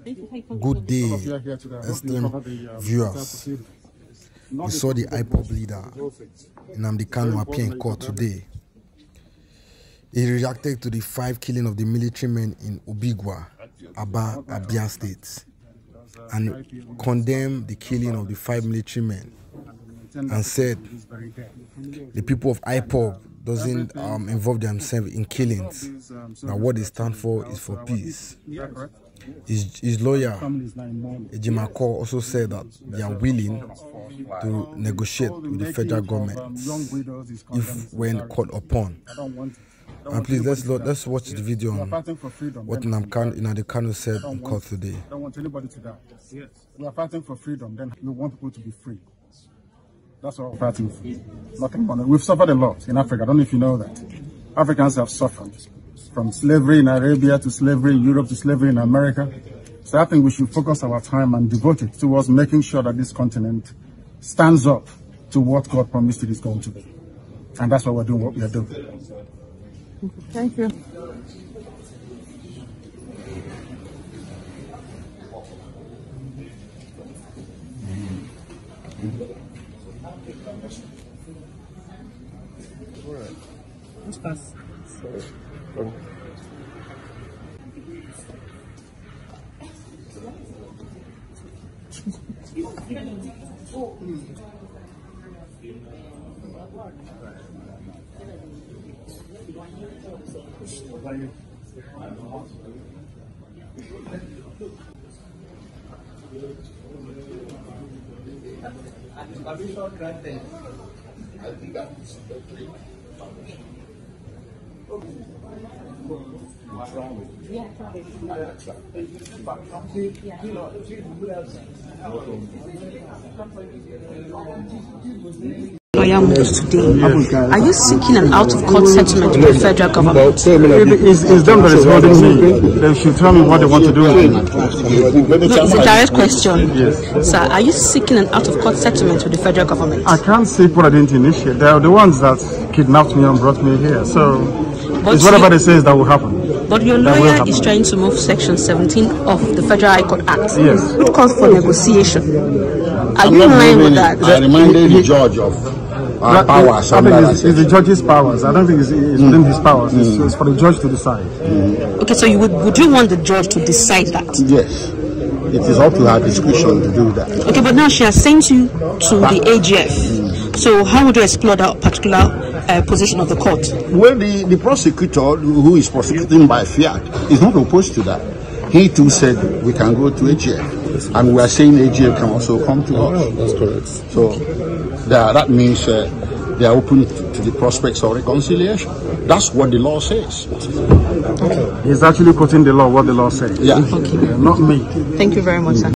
Good day, esteemed viewers. We saw the IPOB leader Nnamdi Kanu appear in court today. He reacted to the 5 killing of the military men in Obigwa, Aba, Abia State, and condemned the killing of the 5 military men and said the people of IPOB doesn't involve themselves in killings. Now what they stand for is for peace. His lawyer, Ejimako, also said that they are willing to negotiate with the federal government if when called upon. And please let's watch the video on what Nnamdi Kanu said in court today. I don't want anybody to die. Yes. We are fighting for freedom. Then we want people to be free. That's what we're fighting for. Nothing more. We've suffered a lot in Africa. I don't know if you know that. Africans have suffered. From slavery in Arabia to slavery in Europe to slavery in America. So I think we should focus our time and devote it towards making sure that this continent stands up to what God promised it is going to be. And that's why we're doing what we are doing. Thank you. Let's pass. Today. Are you seeking an out-of-court settlement with the federal government? It's them that is holding me. They should tell me what they want to do with me. No, it's a direct question. Yes. Sir, are you seeking an out-of-court settlement with the federal government? I can't seek what I didn't initiate. They are the ones that kidnapped me and brought me here. So it's whatever they say that will happen. But your lawyer is trying to move Section 17 of the Federal High Court Act, yes, which calls for negotiation. Are you in line with that? I reminded the judge of powers. I think it's the judge's powers. I don't think it's within his powers. It's for the judge to decide. Okay, so would you want the judge to decide that? Yes. It is up to her discretion to do that. Okay, but now she has sent you to the AGF. So how would you explore that particular position of the court? Well, the prosecutor who is prosecuting by fiat is not opposed to that. He too said we can go to AGF. And we are saying AGF can also come to us. Oh, that's correct. So that means they are open to the prospects of reconciliation. That's what the law says. He's actually quoting the law, what the law says. Yeah. Okay. Not me. Thank you very much, sir.